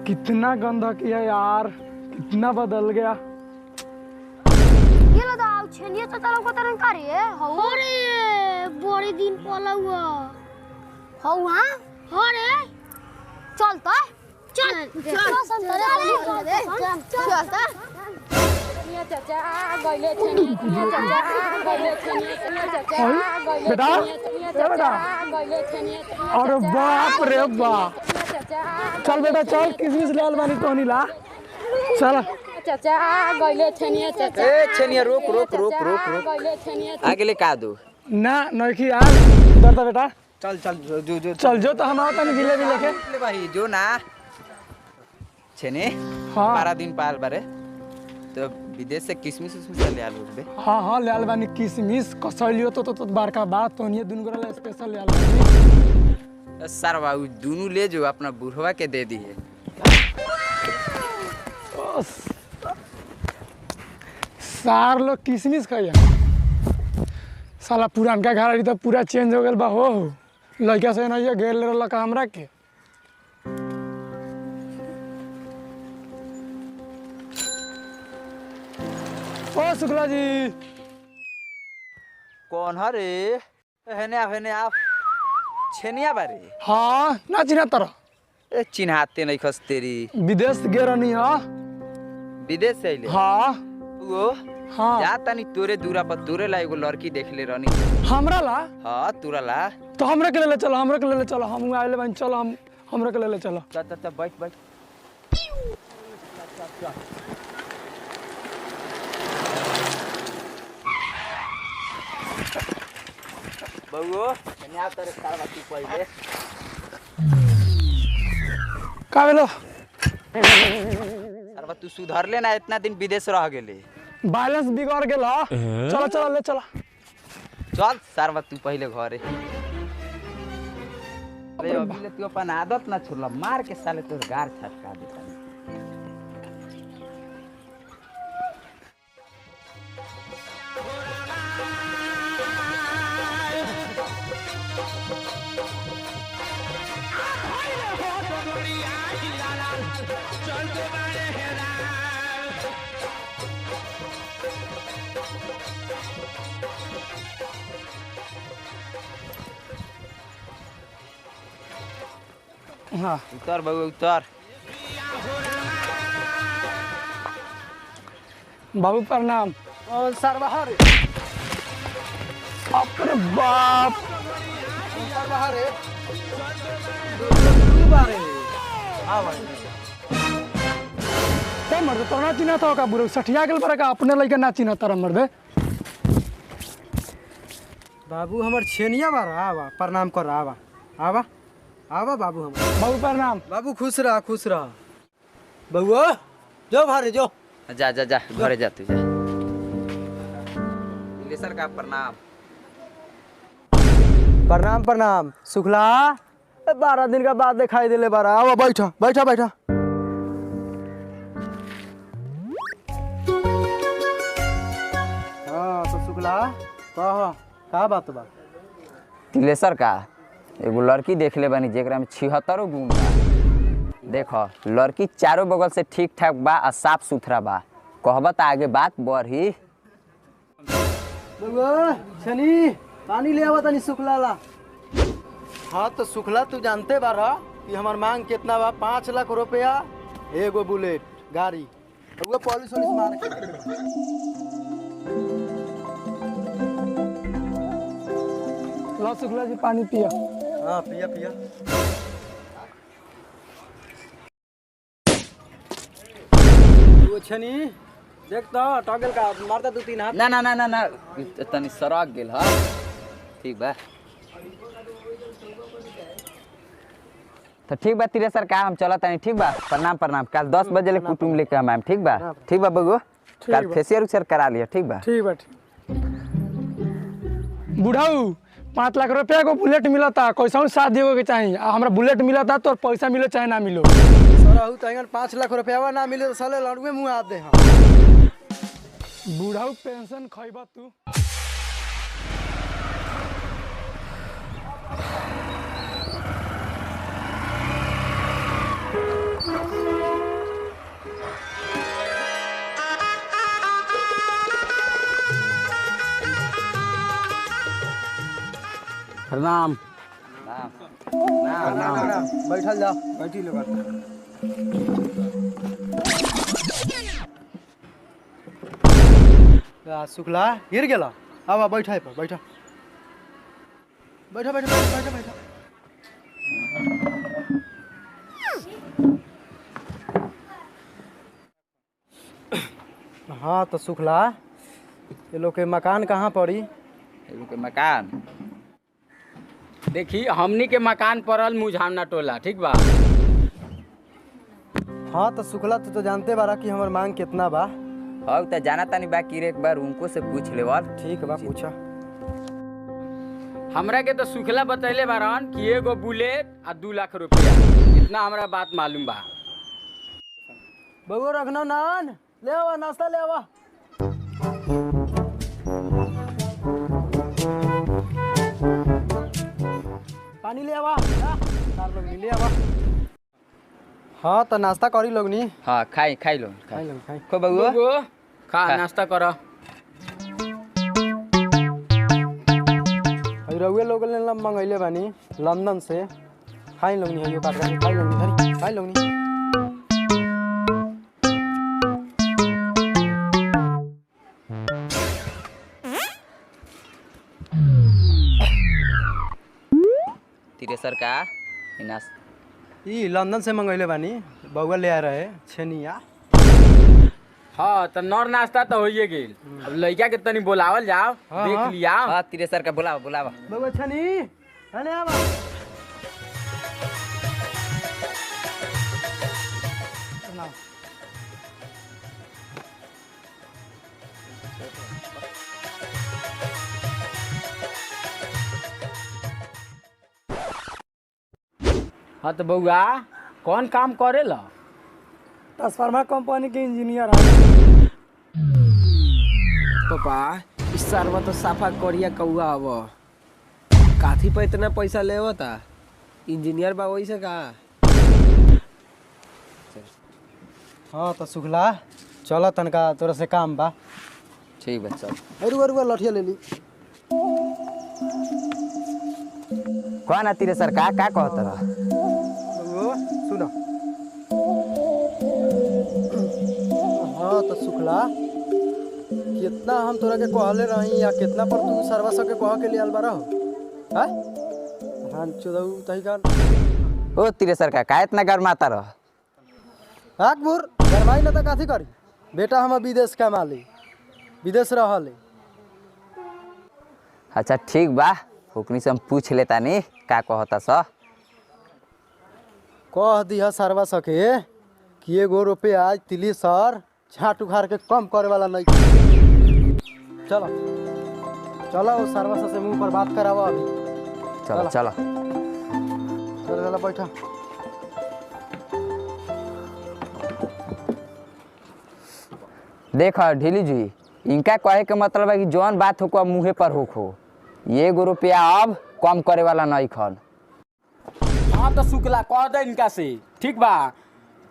कितना गंदा किया यार, कितना बदल गया। ये लो दाव छेनिया तो तारो को तरन करी है। अरे बड़े दिन पला हुआ हो। हां हो रे चल तो चल संतरे चल तो चाचा गइले छेनिया चाचा गइले छेनिया चाचा बेटा बेटा, अरे बाप रे बाप। चल बेटा चल, किसमिस लाल बानी तोहनी ला चल। चाचा गइले छेनिया चाचा। ए छेनिया रोक रोक रोक रोक रोक गइले छेनिया आगे ले का दो ना नौखी यार, इधर तो बेटा चल चल जो जो चल जो तो हम आवता नहीं जिलेबी लेके। ले भाई जो ना छेने हाँ 12 दिन पाल बारे तो विदेश से किसमिस उसमें ले आलू बे। हाँ हाँ लाल बानी किसमिस कसलियो तो बारका बात तो नहीं दुन गोरा स्पेशल लाल बानी। सर बाबू दोनों ले जो अपना बुढ़वा के दे दी है। सार लोग किसमिस खाइए। साला पुरानका घर तो पूरा चेंज हो गया बा हो। लड़का से ना ये गेल लड़का हमरा के। ओ शुक्ला जी कौन हरे हेने आप छेनिया बारे। हाँ ना चिन्ह तरह ए चिन्हाते नहीं खस तेरी विदेश गे रहनी हाँ। विदेश से ले हाँ वो हाँ जाता नहीं तोरे दूरा पर तोरे ला एगो लड़की देख ले रहनी। हमरा ला हाँ तोरा ला तो हमरा के ले चलो, हमरा के ले चलो, हम आइले बन चलो, हम हमरा के ले चलो। चल चल बैठ बैठ बउओ कन्या तेरे कारवा तू पहिले का भेलो कारवा तू सुधर ले ना, इतना दिन विदेश रह गेले बैलेंस बिगड़ गेल। चलो चलो ले चलो चल सारवा तू पहिले घरे। अरे अभी ले तू अपन आदत ना छोड़ला, मार के साले तोर गार छटका देता। हाँ उतर बउआ उतर। बाबू प्रणाम। कौन सरवा रे अरे बाप सरवा रे तू बारे आ भाई ते मर्द तो ना चिन्ह था का बुरो सठिया गेल बरा का अपने लइका ना चिन्ह तारा मर्दे। बाबू हमर छेनिया बारा आवा प्रणाम कर आवा आवा आवा बाबू हम। बाबू प्रणाम। बाबू खुश रह बउआ जो भारे जो जा जा जा घरे जा तू जा। सर का प्रणाम। प्रणाम प्रणाम सुखला 12 दिन का बाद दिखाई देले बारा आवा बैठा बैठा बैठा। हाँ तो शुक्ला का बात बा। तिलेसर का एगो लड़की देख ले बानी जेकरा में 76 गुण बा। देखो लड़की चारों बगल से ठीक ठाक बा और साफ सुथरा बा, कहबा त आगे बात बढ़ी। छनी पानी ले आवा तनी शुक्ला ला। हाँ तो शुक्ला तू जानते बारा कि हमार मांग कितना बा। 5 लाख रुपया एगो बुलेट गाड़ी वो पॉलिश मार के। लो शुक्ला जी पानी पिया। हाँ पिया पिया। वो छनी देख तो टॉगल का मारता 2-3 हाथ। ना ना ना ना ना तनी सराग गेल ह। ठीक बा तो ठीक बा तिलेसर का हम चलत नहीं। ठीक बा प्रणाम प्रणाम। कल 10 बजे ले कुटुम लेके हम आएम। ठीक बा बबू कल फेशियल उशियल करा लिया। ठीक बा बुढ़ाऊ 5 लाख रुपया को बुलेट मिलता कैसा शादी हो के चाहिए। हमरा बुलेट मिलता तो पैसा मिलो चाहे ना मिलो। सरहु तंगन 5 लाख रुपया ना मिले तो साले लड़ुए मुंह आ दे। बुढ़ाऊ पेंशन खइबा तू। प्रणाम। बैठल जा बैठी लोग शुक्ला गिर गेला अब बैठा पर बैठा बैठा बैठा बैठा बैठा हाँ तो शुक्ला ये लोग के मकान कहाँ पड़ी? एगो के मकान देखी हमनी के मकान पड़ल मुझामना टोला, ठीक बा। हाँ तो शुक्ला तू तो जानते बारा कि हमार मांग कितना बा। अब तो जाना तानी बाकी एक बार उनको से पूछ लेवल। ठीक बा पूछा। हमरा के तो सुखला बतैले बारन कि एगो बुलेट आ 2 लाख रुपया, इतना हमरा बात मालूम बा। बबू रखना नान ले आवा नाश्ता ले आवा। पानी ले आवा चार लोग ले आवा। हाँ तो नाश्ता करी लोगनी। हाँ खाई खाई लो खाई लोग खाई। को बउआ बबू, खा नाश्ता कर। रउए लोग ने मंगैले बानी लंदन से। खाई लोगनी है यो काट के खाई लोगनी धरी खाई लोगनी। तिरेसर का इनास ई लंदन से मंगैले बानी बउआ ले आ रहे छेनिया। हाँ तो नॉर नाश्ता तो होइए गेल, अब लड़का के तनी बोलावल जाओ, हाँ, देख हाँ। लिया। हाँ तिरेसर का बुलावा बुलावा। बउआ छनी अने आवा। हाँ तो बउआ कौन काम करेला? ट्रांसफार्मर कंपनी के इंजीनियर है। पापा इस सालवा तो साफा करिया कौआ अब काथी पे इतना पैसा लेवता? इंजीनियर बा वही से का? हाँ तो शुक्ला चल तनका तोरा से काम बा। ठीक बा चल। अरुआ अरुआ लठिया ले ली। कौन है तिरेसर का कहत रहा? बबू सुनो। हाँ तो शुक्ला कितना हम तोरा के कहले रही या कितना पर तू सरवा के कह के ले आल बारा हो? हैं? हाँ चोदऊ तही का। ओ तिरेसर का इतना गरमाता रह? अकबर गरमाई न त काथी करी? बेटा हम विदेश कमाली विदेश रहले। अच्छा ठीक बा, ओकनी से हम पूछ लेता नी का कहता स। कह दिया सरवा सके कि एगो रुपया आज तिली सर छाट उखाड़ के कम करे वाला नहीं। चलो चलो वो सरवा से मुंह पर बात करावा अभी। चलो चलो चलो चलो बैठा। देख ढीली जी, इनका कहे के मतलब है कि जौन बात हो को मुँहे पर होखो, ये एगो रुपया अब कम करे वाला नहीं खन। हाँ तो शुक्ला कह दे इनका से, ठीक बा,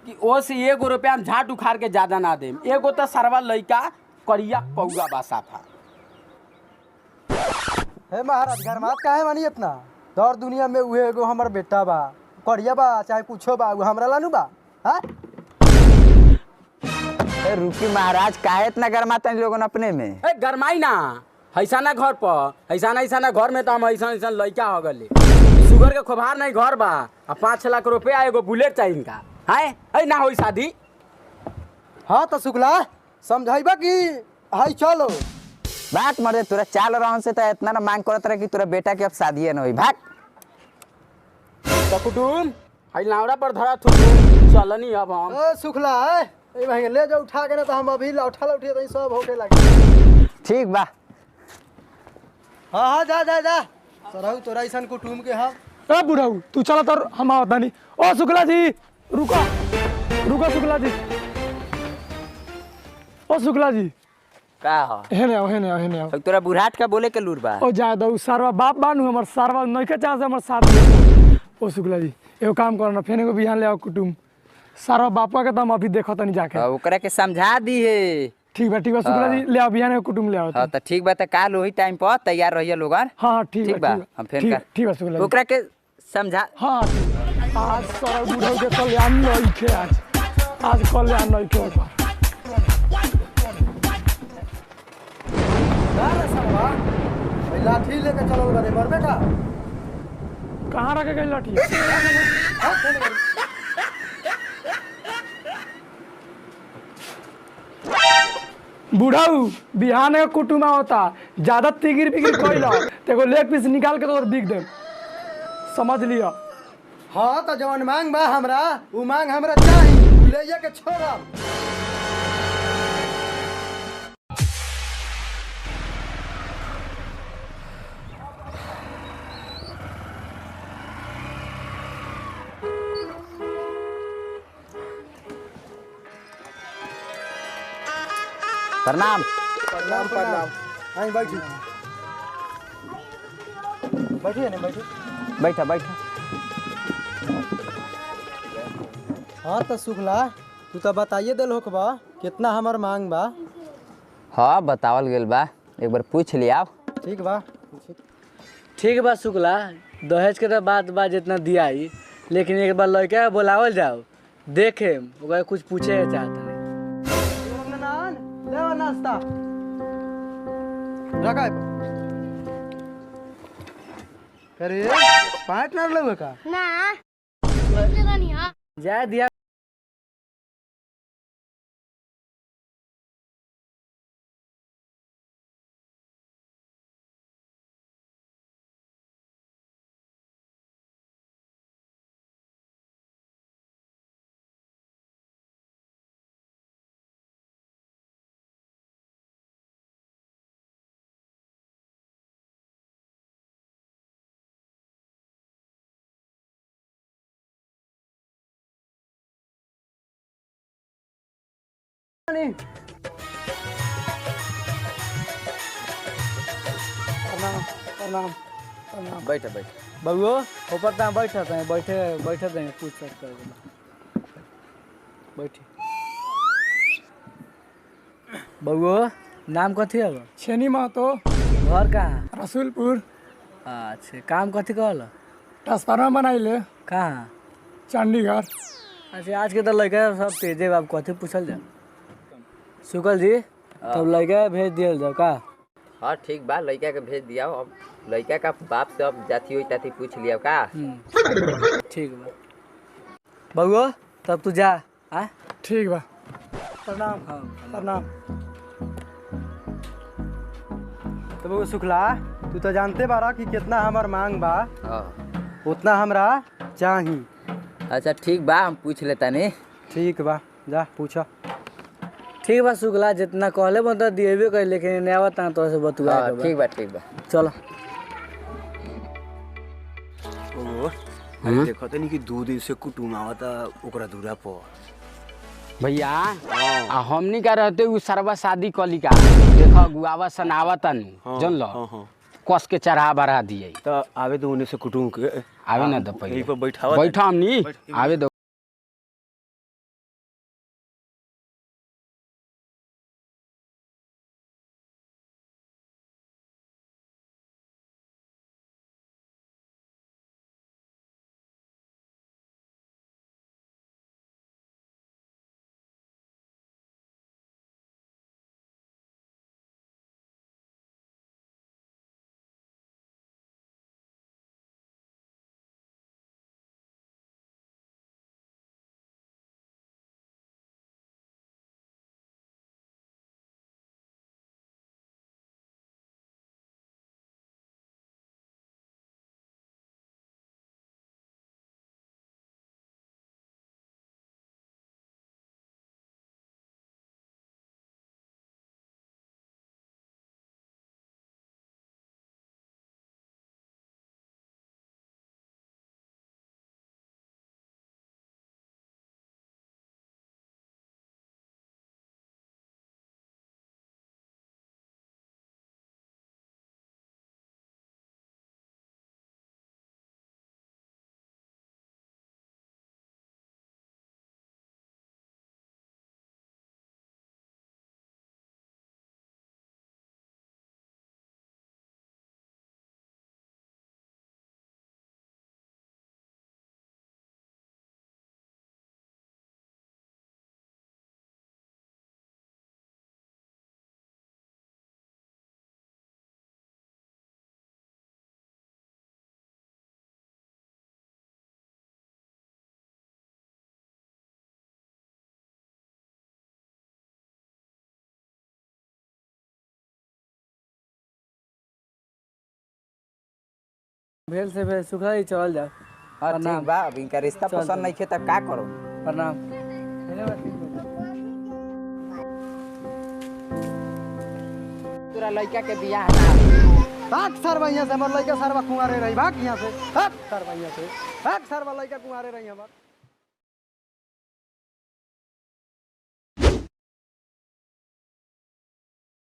कि ओ से 1 रुपया हम झाट उखाड़ के ज्यादा ना देम। एगो तो सरवा लइका करिया पौगा बा साफा। हे महाराज गरमात काहे मानी इतना? दौर दुनिया में उहे एगो हमर बेटा बा, करिया बा चाहे कुछो बा, उ हमरा लानु बा। हां ए रुकी महाराज, काहे इतना गरमाता लोगन अपने में? ए गरमाई ना, ऐसा ना घर पर ऐसा ना घर में तो हम ऐसा लइका हो गले। शुगर के खोभार नहीं घर बा, आ 5 लाख रुपया एगो बुलेट चाहिए इनका। है ऐ ना होई शादी। हाँ तो शुक्ला समझाइबा कि हाय चलो। बात मरे तोरा चाल रहन से तो इतना ना मांग करत रहे कि तोरा बेटा के अब शादी न होई। भाग तो कुटुम है लावड़ा पर धरा थुटुम चलनी अब हम। ए शुक्ला ए भाई ले जा उठा के ना तो हम अभी लौठा लौठिए तो सब होके लगे। ठीक बा। हाँ हाँ जा जा जा सरहु तोरा ऐसा कुटुम के हम। ए बुढ़ाऊ तू चला तर हम आवता नहीं। ओ शुक्ला जी रुको रुको शुक्ला जी। ओ शुक्ला जी का हो? हेने आओ। अब तोरा बुढ़ाट का बोले के लूर बा? ओ जा दऊ सारवा बाप बानू हमर सारवा नइखे चाह से हमर साथ में। ओ शुक्ला जी एगो काम करना, फेने को बिहान ले आओ कुटुम। सारवा बापा के तो हम अभी देखत नहीं जाके। ओकरा के समझा दी है ठीक बा शुक्ला जी ले आओ बिहान में कुटुम ले आओ हाँ तो ठीक बा तो काल वही टाइम पर तैयार रहिए लोगन। हाँ ठीक बा हम फेन कर ठीक बा शुक्ला जी ओकरा के समझा। हाँ ठीक। आज सारा बुढ़ऊ के कल्याण नहीं खे आज कल्याण नहीं खे ओकर लाठी लेके चलो रे मर बेटा। कहाँ रखे गई लाठी बुढ़ऊ बिहान में कुटुमा होता ज्यादा तिगिर बिगिर कोइला तेको लेग पीस निकाल के तो बिक दे समझ लिया। हाँ तो जवन मांग बा हमरा उ मांग हमरा चाहिए ले के छोड़ा। प्रणाम। प्रणाम प्रणाम। आई बैठी बैठिए नहीं बैठिए। बैठा बैठा। हाँ तो शुक्ला तू तो बताइए दिल हो बा कितना हमार मांग बा। हाँ बतावल गेल बा एक बार पूछ लिया। ठीक बा ठीक बा शुक्ला दहेज के तो बात बा जितना दिया ही लेकिन एक बार लड़का के बुलावल जाओ देखे ओकरा कुछ पूछे के चाहता नहीं। ले नाश्ता रखा है अरे पार्टनर लोग का ना जगह नहीं है जा दिया प्रणाम बैठा बैठा। बउओ ऊपर तक बैठा था बैठे बैठे थे पूछ सकते बैठे। बउओ नाम कथी है छेनी महतो घर कहाँ रसूलपुर अच्छा काम कथी कहल ट्रांसफार्मर बनाइले कहाँ चंडीगढ़। अच्छा आज के तो लड़का सब तेजे बाप कथी पूछल जाओ शुक्ल जी तब लड़का भेज दिया जाओ का। हाँ ठीक बा लड़का के भेज दिया। अब लड़का का बाप से अब जाती हुई ताती पूछ लिया का। ठीक बा बउओ तब तू जा आ ठीक बा प्रणाम। हाँ प्रणाम। तो बउआ शुक्ला तू तो जानते बारा कि कितना हमार मांग बा हाँ उतना हमरा चाहिए। अच्छा ठीक बा हम पूछ लेता नहीं। ठीक बा जा पूछो। ठीक बा शुक्ला जितना कहले मतलब दिएबे कर लेकिन नया बता तो से बतुआ हाँ ठीक बा ठीक बा। चलो देखो तो नहीं कि 2 दिन से कुटुम आवता ओकरा दूरा पर भैया आ हमनी का रहते उ सरवा शादी कली का देखो गुआवा सनावा तनु जन लो कस के चढ़ा बढ़ा दिए तो आवे तो उन्हें से कुटुम के आवे ना तो यहीं पहले पर बैठावा बैठा हमनी आवे दो भेल से भेल शुक्ला जी चल जाओ। हाँ ठीक बा, अब इनका रिश्ता पसंद नहीं खे तब का करो। प्रणाम। तोरा लड़का के बियाह ना भाग सरवा यहाँ से, हमार लड़का सरवा कुंवारे रही, भाग यहाँ से, भाग सरवा यहाँ से, भाग सरवा लड़का कुंवारे रही हमार।